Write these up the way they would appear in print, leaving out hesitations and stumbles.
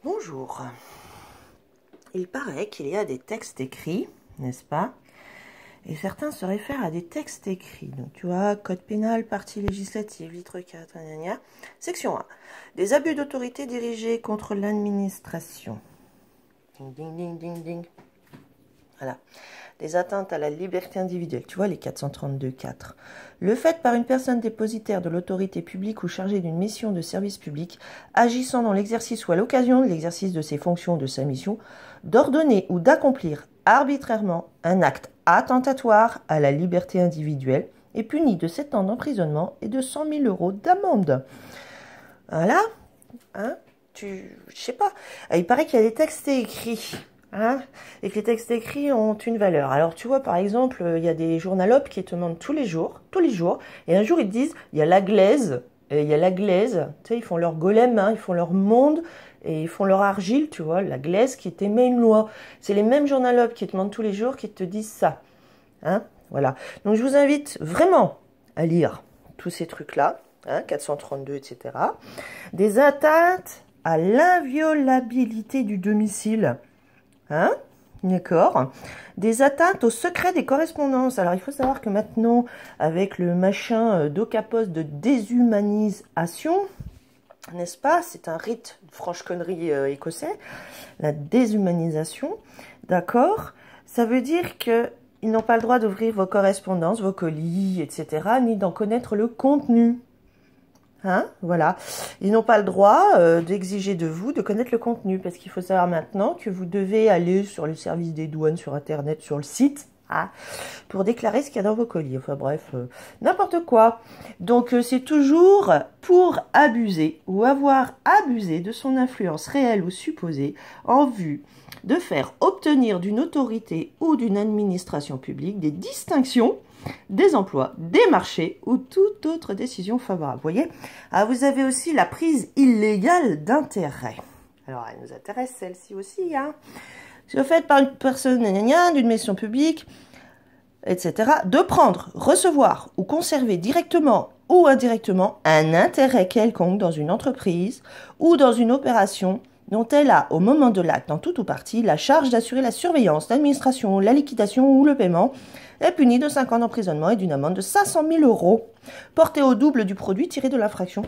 Bonjour. Il paraît qu'il y a des textes écrits, n'est-ce pas? Et certains se réfèrent à des textes écrits. Donc tu vois, Code pénal, partie législative, litre 4, gna gna gna. Section 1. Des abus d'autorité dirigés contre l'administration. Ding, ding, ding, ding, ding. Voilà. Des atteintes à la liberté individuelle, tu vois les 432.4. Le fait par une personne dépositaire de l'autorité publique ou chargée d'une mission de service public, agissant dans l'exercice ou à l'occasion de l'exercice de ses fonctions ou de sa mission, d'ordonner ou d'accomplir arbitrairement un acte attentatoire à la liberté individuelle est puni de 7 ans d'emprisonnement et de 100 000 € d'amende. Voilà, hein, je sais pas, il paraît qu'il y a des textes écrits. Hein, et que les textes écrits ont une valeur. Alors tu vois par exemple, il y a des journalopes qui te demandent tous les jours, et un jour ils te disent, il y a la glaise, et il y a la glaise, tu sais, ils font leur golem, hein, ils font leur monde, et ils font leur argile, tu vois, la glaise qui t'émet une loi. C'est les mêmes journalopes qui te demandent tous les jours qui te disent ça. Hein, voilà. Donc je vous invite vraiment à lire tous ces trucs-là, hein, 432, etc. Des atteintes à l'inviolabilité du domicile. Hein? D'accord. Des atteintes au secret des correspondances. Alors, il faut savoir que maintenant, avec le machin d'Ocapos de déshumanisation, n'est-ce pas? C'est un rite de franche connerie écossais. La déshumanisation, d'accord? Ça veut dire que ils n'ont pas le droit d'ouvrir vos correspondances, vos colis, etc., ni d'en connaître le contenu. Hein, voilà. Ils n'ont pas le droit d'exiger de vous de connaître le contenu, parce qu'il faut savoir maintenant que vous devez aller sur le service des douanes, sur Internet, sur le site, hein, pour déclarer ce qu'il y a dans vos colis. Enfin bref, n'importe quoi. Donc c'est toujours pour abuser ou avoir abusé de son influence réelle ou supposée en vue de faire obtenir d'une autorité ou d'une administration publique des distinctions, des emplois, des marchés ou toute autre décision favorable. Vous voyez? Ah, vous avez aussi la prise illégale d'intérêt. Alors, elle nous intéresse celle-ci aussi. Hein. C'est le fait par une personne d'une mission publique, etc., de prendre, recevoir ou conserver directement ou indirectement un intérêt quelconque dans une entreprise ou dans une opération dont elle a, au moment de l'acte, en tout ou partie, la charge d'assurer la surveillance, l'administration, la liquidation ou le paiement, est puni de 5 ans d'emprisonnement et d'une amende de 500 000 €, portée au double du produit tiré de l'infraction.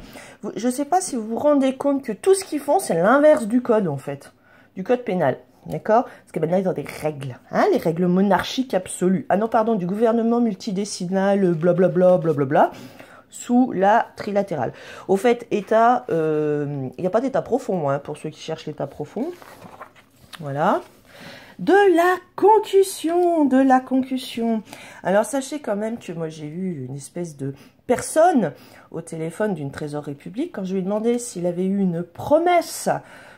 Je ne sais pas si vous vous rendez compte que tout ce qu'ils font, c'est l'inverse du code, en fait, du code pénal. D'accord? Parce que maintenant, ils ont des règles, hein, les règles monarchiques absolues. Ah non, pardon, du gouvernement multidécennal, blablabla, blablabla, sous la trilatérale. Au fait, État, il n'y a pas d'État profond, hein, pour ceux qui cherchent l'État profond. Voilà. De la concussion. Alors, sachez quand même que moi, j'ai eu une espèce de personne au téléphone d'une trésorerie publique quand je lui ai demandé s'il avait eu une promesse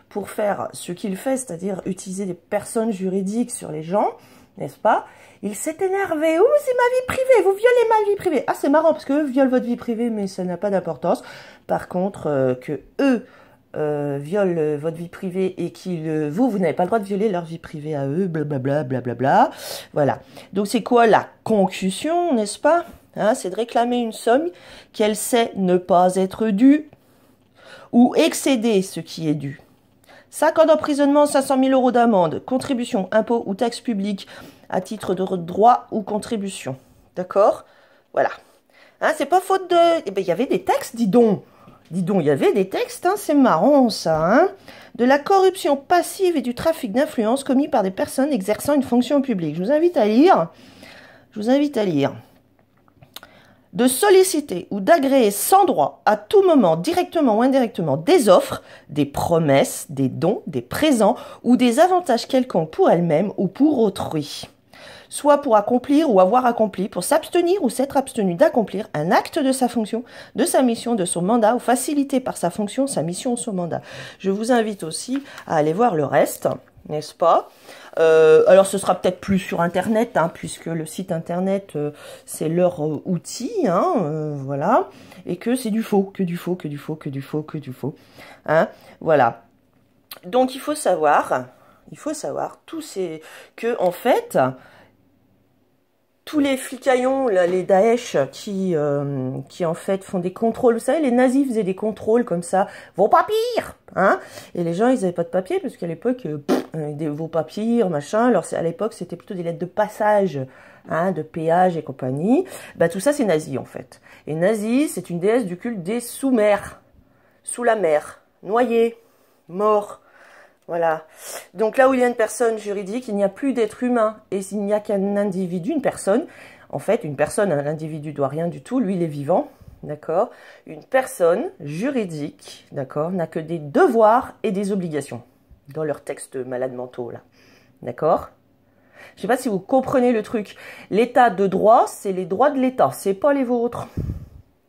pour faire ce qu'il fait, c'est-à-dire utiliser des personnes juridiques sur les gens, n'est-ce pas? Il s'est énervé. Oh, c'est ma vie privée, vous violez ma vie privée. Ah, c'est marrant, parce qu'eux violent votre vie privée, mais ça n'a pas d'importance. Par contre, que eux violent votre vie privée et qu'ils vous n'avez pas le droit de violer leur vie privée à eux, blablabla, blablabla. Voilà. Donc, c'est quoi la concussion, n'est-ce pas? Hein, c'est de réclamer une somme qu'elle sait ne pas être due ou excéder ce qui est dû. 5 ans d'emprisonnement, 500 000 € d'amende, contribution, impôt ou taxe publique à titre de droit ou contribution. D'accord? Voilà. Hein, c'est pas faute de... Eh ben, il y avait des textes, dis donc. Dis donc, il y avait des textes, hein, c'est marrant ça. Hein, de la corruption passive et du trafic d'influence commis par des personnes exerçant une fonction publique. Je vous invite à lire. De solliciter ou d'agréer sans droit, à tout moment, directement ou indirectement, des offres, des promesses, des dons, des présents ou des avantages quelconques pour elle-même ou pour autrui. Soit pour accomplir ou avoir accompli, pour s'abstenir ou s'être abstenu d'accomplir un acte de sa fonction, de sa mission, de son mandat, ou facilité par sa fonction, sa mission ou son mandat. Je vous invite aussi à aller voir le reste, n'est-ce pas? Alors ce sera peut-être plus sur Internet, hein, puisque le site Internet, c'est leur outil, hein, voilà, et que c'est du faux, que du faux. Hein, voilà. Donc il faut savoir, que en fait... tous les flicaillons, là, les Daesh, qui en fait font des contrôles. Vous savez, les nazis faisaient des contrôles comme ça. Vos papiers, hein. Et les gens, ils n'avaient pas de papier, parce qu'à l'époque, vos papiers, machin. Alors, à l'époque, c'était plutôt des lettres de passage, hein, de péage et compagnie. Bah, tout ça, c'est nazi, en fait. Et nazi, c'est une déesse du culte des sous-mers. Sous la mer. Noyés. Morts. Voilà. Donc là où il y a une personne juridique, il n'y a plus d'être humain. Et s'il n'y a qu'un individu, une personne, en fait, une personne, un individu doit rien du tout, lui il est vivant, d'accord? Une personne juridique, d'accord, n'a que des devoirs et des obligations, dans leur texte malade mentaux, là. D'accord? Je ne sais pas si vous comprenez le truc. L'état de droit, c'est les droits de l'État, c'est pas les vôtres.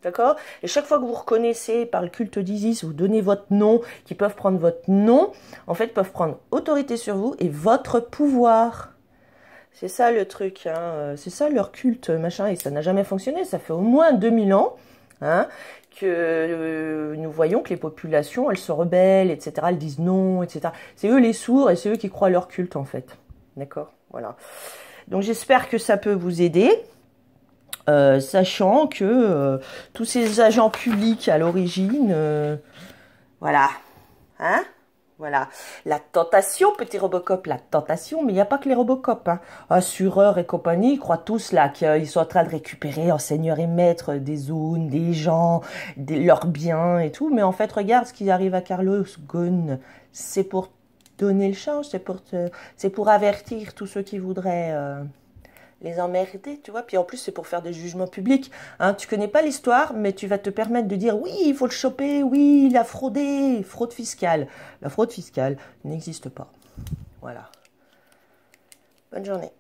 D'accord? Et chaque fois que vous reconnaissez par le culte d'Isis, vous donnez votre nom, qui peuvent prendre votre nom, en fait, peuvent prendre autorité sur vous et votre pouvoir. C'est ça le truc, hein. C'est ça leur culte, machin, et ça n'a jamais fonctionné. Ça fait au moins 2000 ans, hein, que nous voyons que les populations, elles se rebellent, etc. Elles disent non, etc. C'est eux les sourds et c'est eux qui croient à leur culte, en fait. D'accord? Voilà. Donc j'espère que ça peut vous aider. Sachant que tous ces agents publics à l'origine, voilà, hein, voilà, la tentation, petit Robocop, la tentation, mais il n'y a pas que les Robocop, hein. Assureurs et compagnie, ils croient tous là qu'ils sont en train de récupérer en seigneur et maître des zones, des gens, leurs biens et tout, mais en fait, regarde ce qui arrive à Carlos Ghosn, c'est pour donner le change, c'est pour avertir tous ceux qui voudraient les emmerder, tu vois. Puis en plus, c'est pour faire des jugements publics. Hein. Tu connais pas l'histoire, mais tu vas te permettre de dire, oui, il faut le choper, oui, il a fraudé, fraude fiscale. La fraude fiscale n'existe pas. Voilà. Bonne journée.